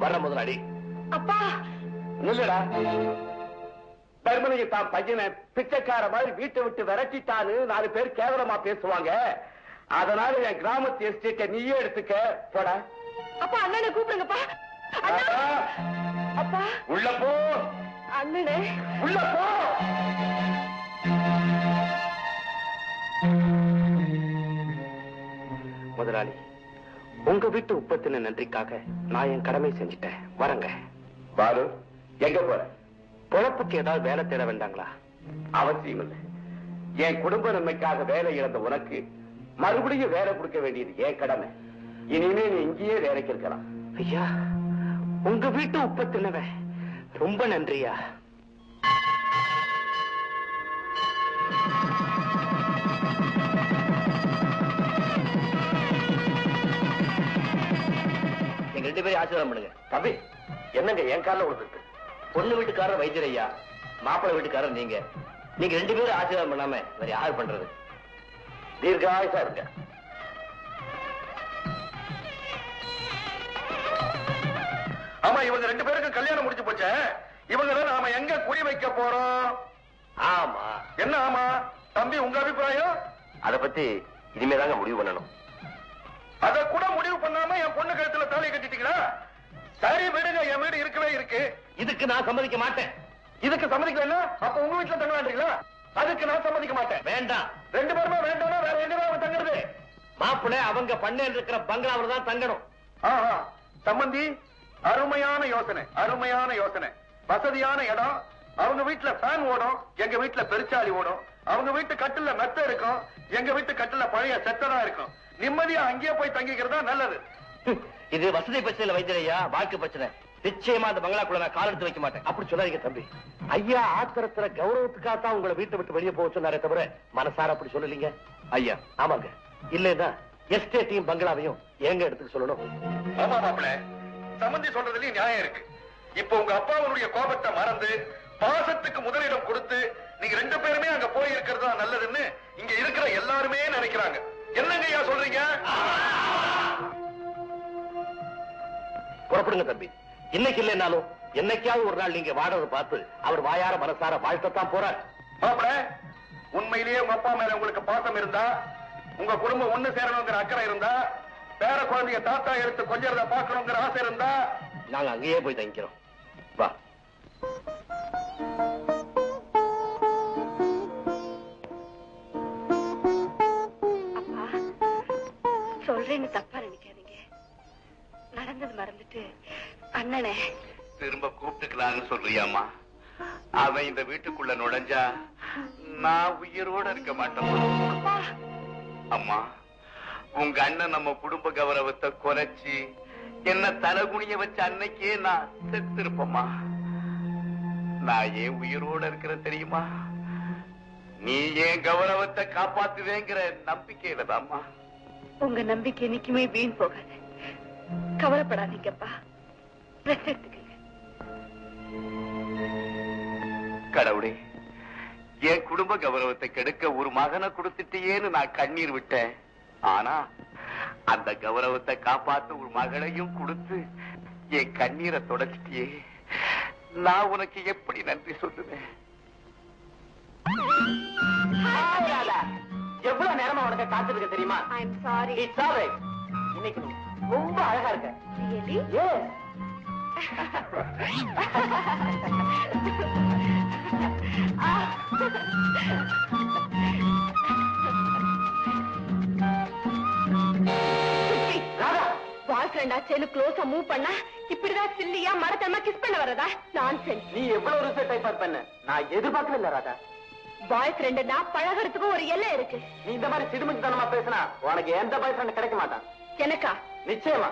வர முதலாளி. அப்பா இல்லடா, தர்மலிங்க தான் பையனை பிச்சைக்கார மாதிரி வீட்டை விட்டு விரட்டிட்டான்னு 4 பேர் கேவலமா பேசுவாங்க. அதனால என் கிராமத்து எஸ்டேட்டை நீயே எடுத்துக்க. போடா. அப்பா அண்ணனை கூப்பிடுங்கப்பா. அப்பா உள்ள போ. அண்ணனே உள்ள போ. முதலாளி, உங்க வீட்டு உற்பத்தின நன்றிக்காக நான் என் கடமை செஞ்சுட்டேன். வரங்க. பாரு, எங்க போற? பொழப்புக்கு ஏதாவது வேலை தேட வேண்டாங்களா? அவசியம் இல்லை. என் குடும்ப நன்மைக்காக வேலை இழந்த உனக்கு மறுபடியும் வேலை கொடுக்க வேண்டியது என் கடமை. இனிமே நீ இங்கேயே வேலைக்கு இருக்கலாம். ஐயா, உங்க வீட்டு உற்பத்தினவ ரொம்ப நன்றியா. நீங்க 2 பேரும் ஆசீர்வாதம் பண்ணுங்க. தம்பி, என்னங்க என் காலில் விழுந்துருக்கு? பொண்ணு வீட்டுக்காரர் வைத்தியர் ஐயா, மாப்பிள்ளை வீட்டுக்காரர் நீங்க. நீங்க 2 பேரும் ஆசீர்வாதம் பண்ணாம வேற யார் பண்றது? தீர்காயுசா இருக்க. ஆமா, இவங்க 2 பேருக்கும் கல்யாணம் முடிச்சு போச்சே. இவங்க நாம எங்க குடி வைக்க போறோம்? ஆமா. என்ன ஆமா? தம்பி, உங்க அபிப்பிராயம்? அத பத்தி இனிமேதாங்க முடிவு பண்ணணும். அத கூட முடிவு பண்ணாம என் பொண்ணு கழுத்துல தாலியை கட்டிட்டீங்களா? சரி விடுங்க, என் வீடு இருக்கவே இருக்கு. இதுக்கு நான் சம்மதிக்க மாட்டேன். இதுக்கு சம்மதிக்கலன்னா அப்ப உங்க வீட்டுல தங்கலான்றீங்களா? அதுக்கு நான் சம்மதிக்க மாட்டேன். வேண்டாம். 2 பேருமே வேண்டாம். வேற எங்க அவன் தங்குறது? மாப்பிள்ளை அவங்க பண்ணையில் இருக்கிற பங்களாவில் தான் தங்கணும். சம்பந்தி, அருமையான யோசனை, அருமையான யோசனை. வசதியான இடம். அவங்க வீட்டுல ஃபேன் ஓடும், எங்க வீட்டுல பெருச்சாலி ஓடும். அவங்க வீட்டு கட்டில மெத்த இருக்கும், எங்க வீட்டு கட்டில பழைய செட்டதா இருக்கும். நிம்மதியா அங்கேயே போய் தங்கிக்கிறதா நல்லது. இது வசதி பிரச்சனை வைத்தியா, வாழ்க்கை பிரச்சனை. நிச்சயமா அந்த பங்களாக்குள்ள நான் கால் எடுத்து வைக்க மாட்டேன். அப்படி சொல்லாதீங்க தம்பி. ஐயா ஆத்திரத்துல கௌரவத்துக்காகத்தான் உங்களை வீட்டை விட்டு வெளியே போக சொன்னாரே தவிர மனசார அப்படி சொல்லலீங்க. ஐயா ஆமாங்க, இல்லைன்னா எஸ்டேட்டையும் பங்களாவையும் எங்க எடுத்துக்க சொல்லணும். ஆமா மாப்பிள்ள, சம்பந்தி சொல்றதுலயும் நியாயம் இருக்கு. இப்ப உங்க அப்பாவுடைய கோபத்தை மறந்து பாசத்துக்கு முதலிடம் கொடுத்து நீங்க 2 பேருமே அங்க போய் இருக்கிறதா நல்லதுன்னு இங்க இருக்கிற எல்லாருமே நினைக்கிறாங்க. என்னங்க ஐயா சொல்றீங்க? புறப்படுங்க தம்பி. இன்னைக்கு இல்லைன்னாலும் என்னைக்காவது ஒரு நாள் நீங்க வாடகை பார்த்து அவர் வாயார மனசார வாழ்த்தத்தான் போறார். மாப்பிள்ள, உண்மையிலேயே உங்க அப்பா மேல உங்களுக்கு பாசம் இருந்தா, உங்க குடும்பம் ஒண்ணு சேரணுங்கிற அக்கறை இருந்தா, பேர குழந்தைய தாத்தா எடுத்து கொஞ்சம் பாக்கணுங்கிற ஆசை இருந்தா நாங்க அங்கேயே போய் தங்கிக்கிறோம். வா. சொல்றேன்னு தப்பா நினைக்காதீங்க. நடந்தது மறந்துட்டு அண்ணனே திரும்ப கூப்பிட்டுக்கலான்னு சொல்றியாமா? அவன் இந்த வீட்டுக்குள்ள நுழைஞ்சா நான் உயிரோட இருக்க மாட்டேன். அம்மா, உங்க அண்ணன் நம்ம குடும்ப கௌரவத்தை குறைச்சி என்ன தலகுனிய வச்ச அன்னைக்கே நான் செத்து இருப்பம்மா. நான் ஏன் உயிரோட இருக்கிற தெரியுமா? நீ ஏன் கௌரவத்தை காப்பாத்துவேங்கிற நம்பிக்கையில தான்மா. உங்க நம்பிக்கை என்னைக்குமே வீண் போகாது. கவலைப்படாதீங்கப்பா. கடவுளே, என் குடும்ப கௌரவத்தை கெடுக்க ஒரு மகனை கொடுத்துட்டேன்னு நான் கண்ணீர் விட்டேன். ஆனா அந்த கௌரவத்தை காப்பாத்த ஒரு மகளையும் கொடுத்து என் கண்ணீரை தொடச்சிட்டியே. நான் உனக்கு எப்படி நன்றி சொல்லுவேன்? எவ்வளவு நேரமா உனக்கு காத்திருக்க தெரியுமா? இன்னைக்கு ரொம்ப அழகா இருக்க. பாய் ஃப்ரெண்டா சேனு க்ளோஸா மூவ் பண்ணா இப்படிதான் சில்லியா மரத்தமா கிஸ் பண்ண வரதா? நான்சென்ஸ். நீ எவ்வளவு ரிசல்ட் டைப் பண்ண நான் எதிர்பார்க்கவே இல்ல ராதா. பாய் ஃப்ரெண்டுனா பழகிறதுக்கு ஒரு எல்லை இருக்கு. நீ இந்த மாதிரி சிடுமுடுத்தனமா பேசினா உனக்கு எந்த பாய் ஃப்ரெண்ட் கிடைக்க மாட்டான். எனக்கா? நிச்சயமா.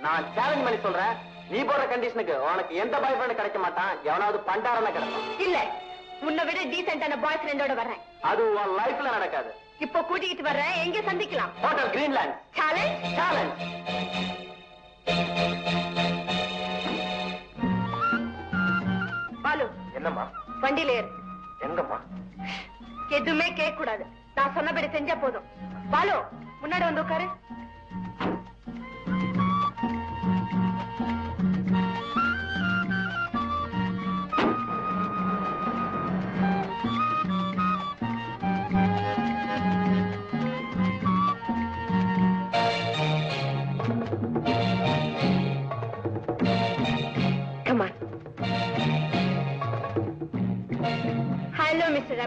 நான் சேலஞ்ச் பண்ணி சொல்றேன், நீ போடுற கண்டிஷனுக்கு உனக்கு எந்த பாய் ஃப்ரெண்ட் கிடைக்க மாட்டான். எவனாவது பண்டாரன கிடைக்கும். இல்ல, உன்னை விட டீசென்டான பாய் ஃப்ரெண்டோட வரேன். அது உன் லைஃப்ல நடக்காது. இப்போ கூட்டிட்டு வர்றேன். எங்க சந்திக்கலாம்? Hotel Greenland. Challenge. Challenge. Balu. என்னம்மா? வண்டியில ஏறு. எங்கம்மா? எதுவுமே கேட்க கூடாது. நான் சொன்னபடி செஞ்சா போதும். பாலு, முன்னாடி வந்து உட்காரு.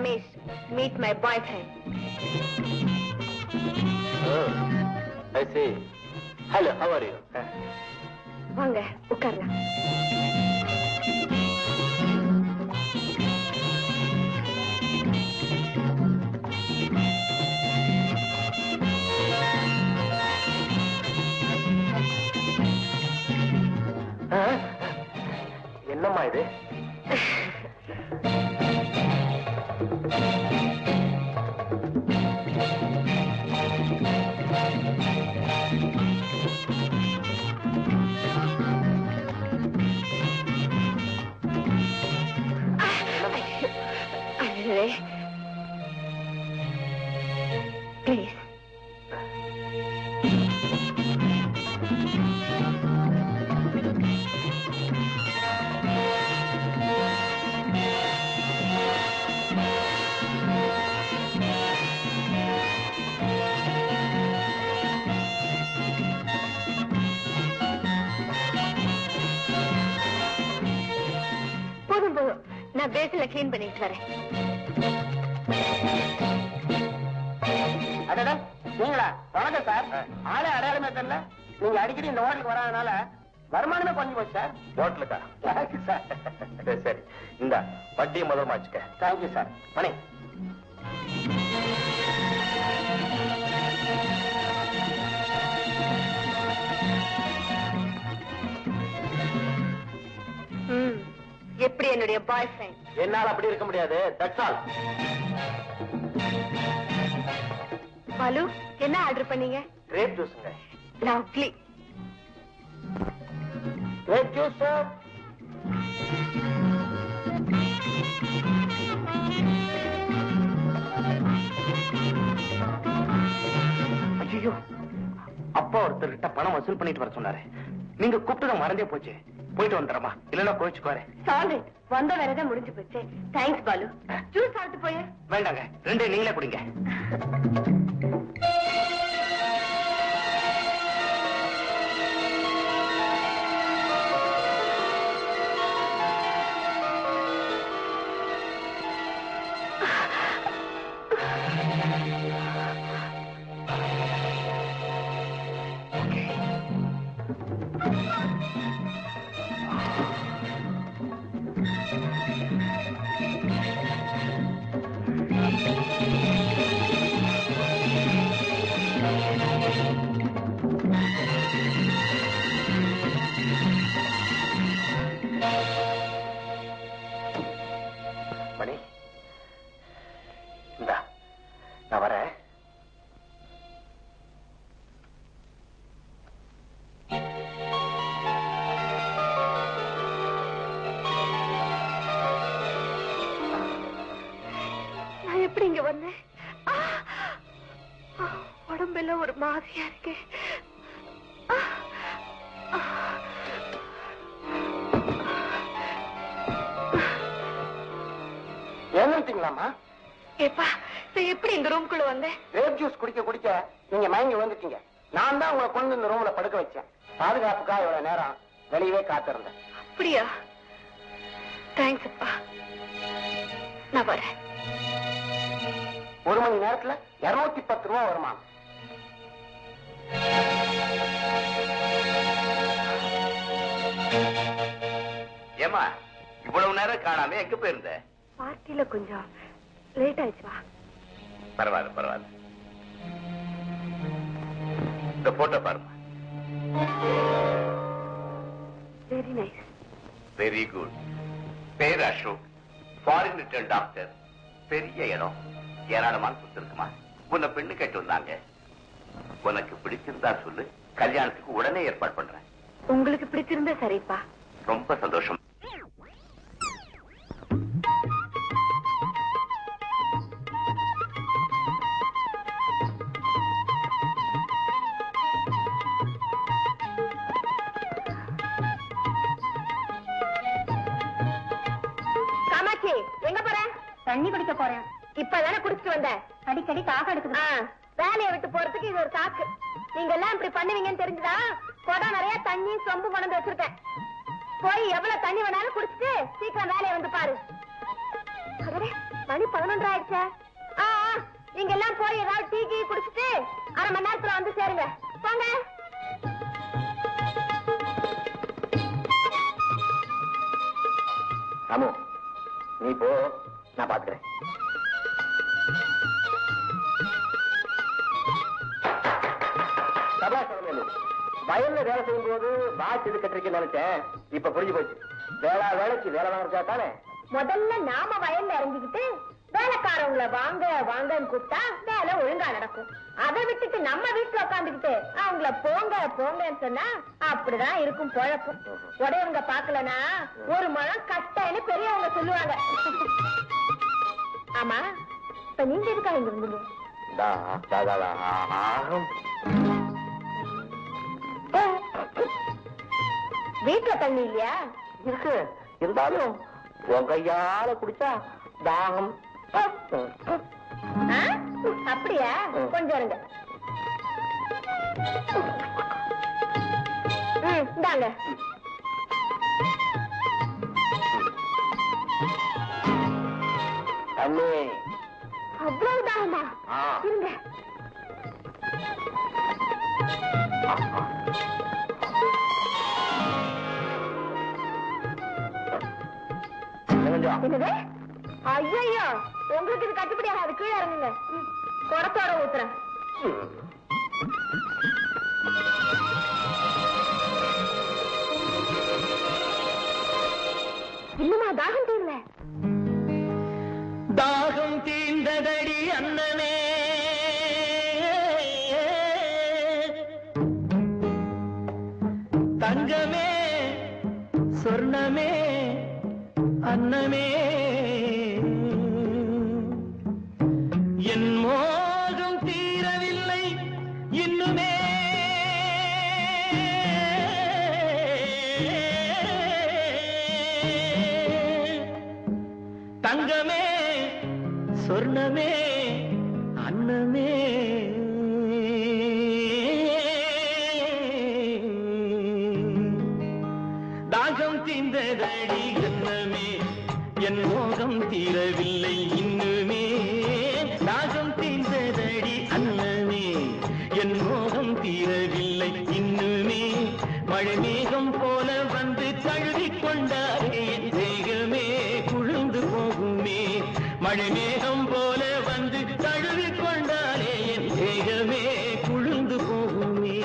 Ramesh. Meet my boyfriend. Oh, I see. Hello, how are you? வாங்க உட்காரலாம். என்னம்மா இது? Please. போதும் போதும், நான் பேசில கிளீன் பண்ணிட்டு வரேன். அடடா, நீங்களா? வணக்கம் சார். ஆளே அடையாளமே தெரியல. நீங்க அடிக்கடி இந்த ஹோட்டலுக்கு வராதனால வருமானமே குறைஞ்சு போச்சு சார். ஹோட்டலுக்கா? சார் சரி, இந்த வட்டியை முதல்ல வச்சுக்க. Thank you sir. மணி எப்படி என்னுடைய பாய் ஃப்ரெண்ட்? என்னால அப்படி இருக்க முடியாது. That's all. பாலு, என்ன ஆர்டர் பண்ணீங்க? கிரேப் ஜூஸ்ங்க. லவ்லி. Grape juice sir. ஐயோ, அப்பா ஒருத்தர்கிட்ட பணம் வசூல் பண்ணிட்டு வர சொன்னாரு. நீங்க கூப்பிட்டு மறந்தே போச்சு. போயிட்டு வந்துடுறமா, இல்லன்னா கோச்சுக்குவாரு. சாரி, வந்த வேறதான் முடிஞ்சு போச்சு. தேங்க்ஸ் பாலு. ஜூஸ் சாப்பிட்டு போய. வேண்டாங்க, ரெண்டே நீங்களே குடிங்க. மணி, இந்தா நான் வரேன். நான் எப்படி இங்க வந்தேன்? உடம்பெல்லாம் ஒரு மாதிரியா இருக்கு. ஏமாத்தீங்களாமா? ஏப்பா, நான் எப்படி இந்த ரூம்குள்ள வந்தேன்? கிரேப் ஜூஸ் குடிக்க குடிக்க நீங்க மயங்கி வந்துட்டீங்க. நான் தான் உங்களை கொண்டு இந்த ரூம்ல படுக்க வச்சேன். பாதுகாப்புக்காக இவ்வளவு நேரம் வெளியவே காத்திருந்தேன். அப்படியா? தேங்க்ஸ் அப்பா. நான் வரேன். 1 மணி நேரத்துல 210 ரூபாய் வருமா? ஏமா, இவ்வளவு நேரம் காணாம எங்க போயிருந்த? பார்ட்டில கொஞ்சம் லேட் ஆயிடுச்சுவா. பரவாயில்ல பரவாயில்ல. இந்த போட்டோ பாருமா. Very nice. Very good. பேர் அசோக், ஃபாரின் ரிட்டர்ன் டாக்டர். பெரிய இடம், ஏராளமான சொத்து இருக்குமா. உன்னை பெண்ணு கேட்டு வந்தாங்க. உனக்கு பிடிச்சிருந்தா சொல்லு, கல்யாணத்துக்கு உடனே ஏற்பாடு பண்றேன். உங்களுக்கு பிடிச்சிருந்தா சரிப்பா. ரொம்ப சந்தோஷம். காமாட்சி, எங்க போற? தண்ணி குடிக்க போறேன். இப்பதானே குடிச்சிட்டு வந்த. அடிக்கடி தாக எடுக்குது. வேலையை விட்டு போறதுக்கு இது ஒரு சாக்கு. நீங்க எல்லாம் இப்படி பண்ணுவீங்கன்னு தெரிஞ்சுதா குடம் நிறைய தண்ணி சொம்பு கொண்டு வச்சிருக்கேன். போய் எவ்வளவு தண்ணி வேணாலும் குடிச்சிட்டு சீக்கிரம் வேலையை வந்து பாரு. மணி 11 ஆயிடுச்சே. நீங்க எல்லாம் போய் ஏதாவது டீ கீ குடிச்சிட்டு அரை மணி நேரத்துல வந்து சேருங்க. போங்க. ராமு, நீ போ, நான் பாத்துக்கிறேன். வயல்ல வேலை செய்யும் போது பாட்சி இது கட்டிருக்கேன்னு நினைச்சேன். இப்ப புரிஞ்சு போச்சு. வேலைக்கு வேலை வாங்கிச்சா தானே. முதல்ல நாம வயல்ல இறங்கிக்கிட்டு வேலைக்காரவங்களை வாங்க வாங்கன்னு கூப்பிட்டா வேலை ஒழுங்கா நடக்கும். அதை விட்டுட்டு நம்ம வீட்டுல உட்காந்துக்கிட்டு அவங்கள போங்க போங்கன்னு சொன்னா அப்படிதான் இருக்கும் பொழப்பு. உடையவங்க பாக்கலனா ஒரு முழம் கட்டன்னு பெரியவங்க சொல்லுவாங்க. ஆமா, இப்ப நீங்க எதுக்காக இங்க இருந்தீங்க? வீட்டுல தண்ணி இல்லையா? இருக்கு, இருந்தாலும் உன் கையால குடிச்சா தாகம். அப்படியா? கொஞ்சம் இருங்க. இந்தாங்க. தண்ணி அவ்வளவு தாகமா? இருங்க. என்னது? ஐயோ, உங்களுக்கு இது கட்டுப்படி ஆகாது. கீழே இறங்குங்க. குடத்தோட ஊத்துறேன். இன்னுமா தாகம் தீரல? தாகம் தீர்ந்ததடி அண்ணனே, தங்கமே சொர்ணமே அன்னமே, என் மோகம் தீரவில்லை இன்னுமே, தங்கமே சொர்ணமே அன்னமே, தாகம் தீர்ந்ததடி அன்னமே, என் மோகம் தீரவில்லை இன்னுமே, தாகம் தீர்ந்ததடி அன்னமே, என் மோகம் தீரவில்லை இன்னுமே, மழை மேகம் போல வந்து தழுவி கொண்டாரே என் தேகமே குழுந்து போகுமே, மழை மேகம் போல வந்து தழுவி கொண்டாரே என் தேகமே குழுந்து போகுமே.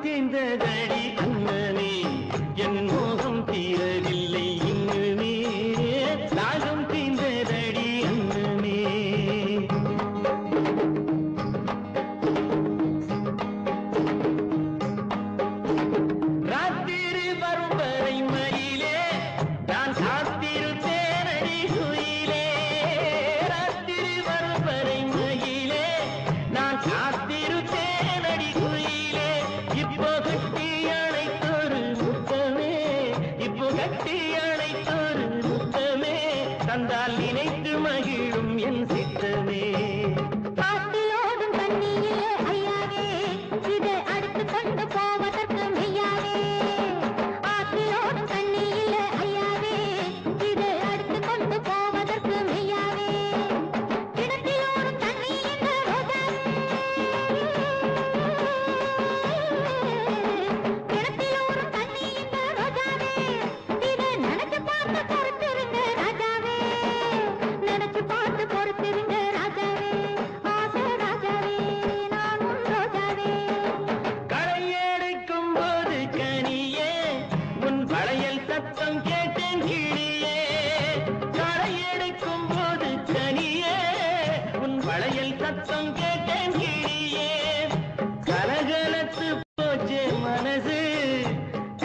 தீர்ந்ததடி அண்ணனே, என் மோகம் தீரவில்லை இன்னுமே, தாகம் தீர்ந்ததடி அண்ணனே. ராத்திரி வரும் வரை மயிலே நான் காத்திருத்தேனடி குயிலே, ராத்திரி வரும் வரை மயிலே நான் காத்திருத்தேனடி குயிலே, இப்போ கட்டி அணைத்தொரு முத்தமே, இப்போ கட்டி அணைத்தொரு முத்தமே, தந்தால் நினைத்து மகிழும் என் சித்தமே. காட்டிலோடும் தண்ணியிலே ஐயாவே, இதை அடுத்து கொண்டு போவதற்கு மெய்யாவே. ஆற்றிலோடும் தண்ணியிலே ஐயாவே, இதை அடுத்து கொண்டு போவதற்கு மெய்யாவே. கிணத்திலோடும் தண்ணி இந்த ரோஜாவே, கிணத்திலோடும் தண்ணி இந்த ரோஜாவே, இதை நினைச்சு பார்த்து பொறுத்திருங்க ராஜாவே, நினைச்சு பார்த்து பொறுத்திருங்க ராஜாவே, ஆசை ராஜாவே, நான் உன் ரோஜாவே. களையெடுக்கும் போது கனியே உன் வளையல் சத்தம் கேட்டேன் கிளியே, களையெடுக்கும் போது கனியே உன் வளையல் சத்தம் கேட்டேன் கிளியே, கலகலத்து போச்சே மனசு,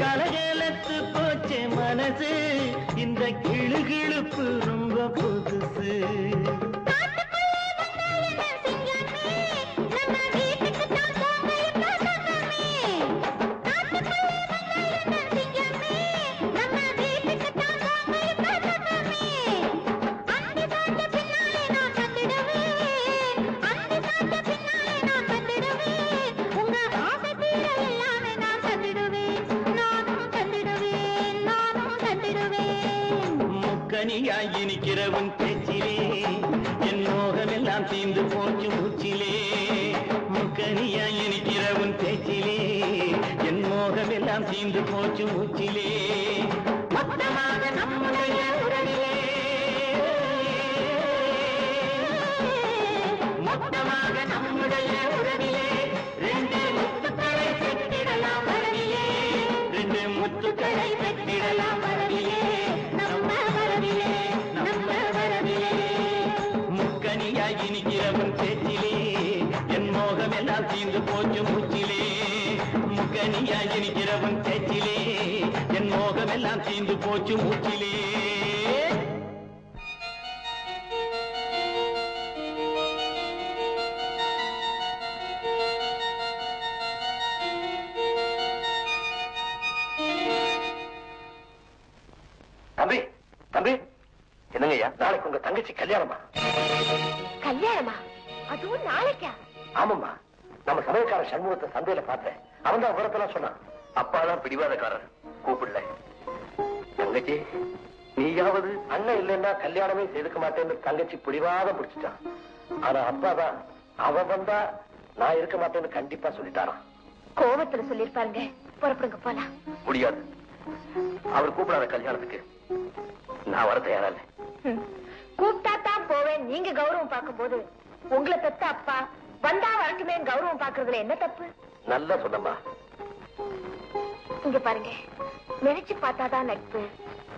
கலகலத்து போச்சே மனசு, இந்த கிளுகிளுப்பு ரொம்ப புதுசு. காட்டுக்குள்ளே வந்த என்ன முக்கனியாய் இனிக்கிற உன் பேச்சிலே என் மோகமெல்லாம் தீந்து போச்சு மூச்சிலே முக்கனியாய் இனிக்கிற உன் பேச்சிலே என் மோகமெல்லாம் தீந்து போச்சு மூச்சிலே மொத்தமாக நம்முடைய உறவிலே மொத்தமாக நம்முடைய உறவிலே ரெண்டு முத்துக்களை பெற்றிடலாம் வரவிலே ரெண்டு முத்துக்களை பெற்றிடலாம் வரவிலே நம்ம வரவிலே நம்ம வரவிலே முக்கனியாய் இனிக்கிறவன் பேச்சிலே என் மோகம் எல்லாம் தீர்ந்து போச்சு மூச்சிலே முக்கனியாய் இனிக்கிறவன் பேச்சிலே என் மோகம் எல்லாம் தீர்ந்து போச்சு மூச்சிலே தம்பி தம்பி என்னங்கய்யா நாளைக்கு உங்க தங்கச்சி கல்யாணமா? கல்யாணமா? அதுவும் நாளைக்கா? ஆமாம்மா, நம்ம சமயக்கார சண்முகத்தை சந்தையில பார்த்தேன். அவன் தான் விவரத்தெல்லாம் சொன்னான். அப்பாதான் பிடிவாதக்காரர், கூப்பிடல. தங்கச்சி நீயாவது அண்ணன் இல்லைன்னா கல்யாணமே செய்துக்க மாட்டேன்னு தங்கச்சி பிடிவாதம் பிடிச்சிட்டான். ஆனா அப்பாதான் அவன் வந்தா நான் இருக்க மாட்டேன்னு கண்டிப்பா சொல்லிட்டாரான். கோவத்துல சொல்லிருப்பாருங்க. புறப்படுங்க போலாம். முடியாது, அவர் கூப்பிடாத கல்யாணத்துக்கு நான் வர தயாரா இல்லை. கூப்பிட்டா தான் போவேன். நீங்க கௌரவம் பார்க்கும் போது உங்களை பெத்த அப்பா வந்தா வரட்டுமே கௌரவம் பாக்குறதுல என்ன தப்பு? நல்லா சொன்னம்மா. இங்க பாருங்க, நினைச்சு பார்த்தாதான் நட்பு,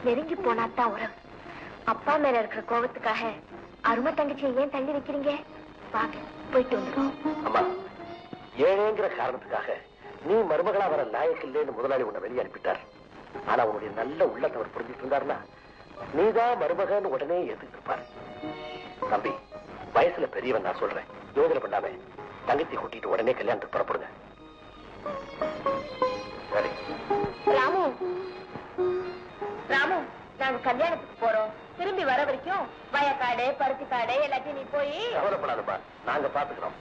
நெருங்கி போனாதான் உறவு. அப்பா மேல இருக்கிற கோபத்துக்காக அருமை தங்கச்சியை ஏன் தள்ளி வைக்கிறீங்க? வாங்க போயிட்டு வந்துடும். அம்மா, ஏழைங்கிற காரணத்துக்காக நீ மருமகளா வர லாயக்கு இல்லைன்னு முதலாளி உன்னை வெளியே அனுப்பிட்டார். ஆனா உன்னுடைய நல்ல உள்ளத்தை அவர் புரிஞ்சுட்டு இருந்தாருன்னா நீதான் மருமகன்னு உடனே ஏத்துக்கிருப்பார். தம்பி, வயசுல பெரியவன், நான் சொல்றேன், யோசனை பண்ணாம தங்கச்சி கூட்டிட்டு உடனே கல்யாணத்துக்கு புறப்படுங்க. சரி ராமு, ராமு, நாங்க கல்யாணத்துக்கு போறோம். திரும்பி வர வரைக்கும் வயக்காடு பருத்தி காடு எல்லாத்தையும் நீ போய் கவலைப்படாதப்பா, நாங்க பாத்துக்கிறோம்.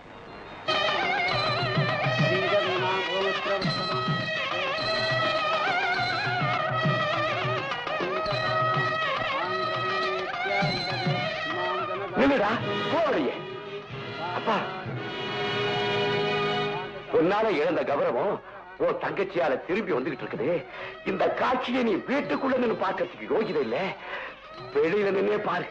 நில்லுடா, போவலையே. அப்பா, உன்னால இழந்த கௌரவம் உன் தங்கச்சியால திரும்பி வந்துகிட்டு இருக்குது. இந்த காட்சியை நீ வீட்டுக்குள்ள நின்று பார்க்கறதுக்கு யோகிதை இல்ல, வெளியில நின்னே பாரு.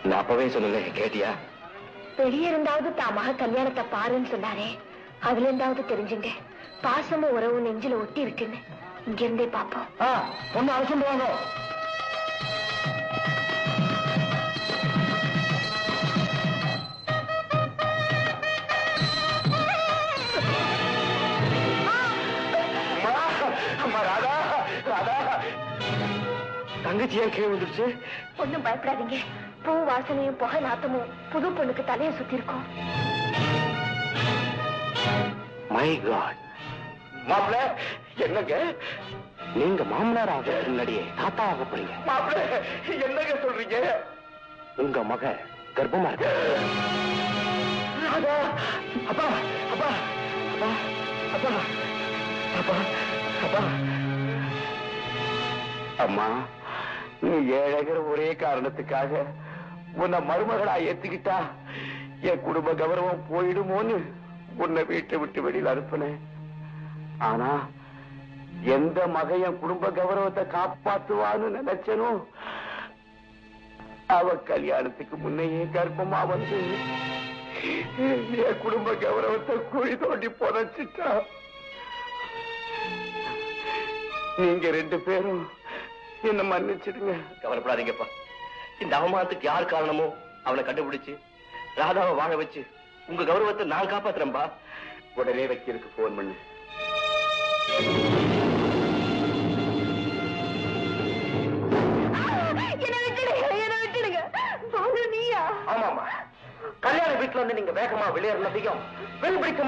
நான் அப்பவே சொன்னேன், கேட்டியா? வெளியே இருந்தாவது தான் மக கல்யாணத்தை பாருன்னு சொன்னாரே, அதுல இருந்தாவது தெரிஞ்சுங்க. பாசமும் உறவும் நெஞ்சில ஒட்டி இருக்குன்னு இங்க இருந்தே பாப்போம். ஒன்னு அவசியம் வாங்க. தங்கச்சி ஏன் கீழே வந்துருச்சு? ஒண்ணும் பயப்படாதீங்க. பூ வாசனையும் புகை நாத்தமும் புது பொண்ணுக்கு தலையை சுத்தி இருக்கும். மை காட், மாப்பிள்ள என்னங்க நீங்க மாமனார் ஆக முன்னாடியே தாத்தா ஆக போறீங்க? மாப்பிள்ள என்னங்க சொல்றீங்க? உங்க மக கர்ப்பமா இருக்கு. அப்பா அப்பா அப்பா அப்பா அப்பா அப்பா அம்மா, நீ ஏழைகிற ஒரே காரணத்துக்காக உன்னை மருமகளா ஏத்துக்கிட்டா என் குடும்ப கௌரவம் போயிடுமோன்னு உன்னை வீட்டை விட்டு வெளியில அனுப்பினேன். ஆனா எந்த மகையன் குடும்ப கௌரவத்தை காப்பாத்துவான்னு நினைச்சனோ அவ கல்யாணத்துக்கு முன்னையே கர்ப்பமா வந்து என் குடும்ப கௌரவத்தை குழி தோண்டி புதைச்சிட்டா. நீங்க ரெண்டு பேரும் என்ன மன்னிச்சிடுங்க. கவலைப்படாதீங்கப்பா, இந்த அவமானத்துக்கு யார் காரணமோ அவனை கண்டுபிடிச்சு ராதாவை வாழ வச்சு உங்க கௌரவத்தை நான் காப்பாத்துறேன்பா. உடனே வைக்கிறதுக்கு போன் பண்ணு. ஆமாமா, கல்யாண வீட்டுல வந்து நீங்க வேகமா வெளியேறினதையும் வெறும் பிடிக்க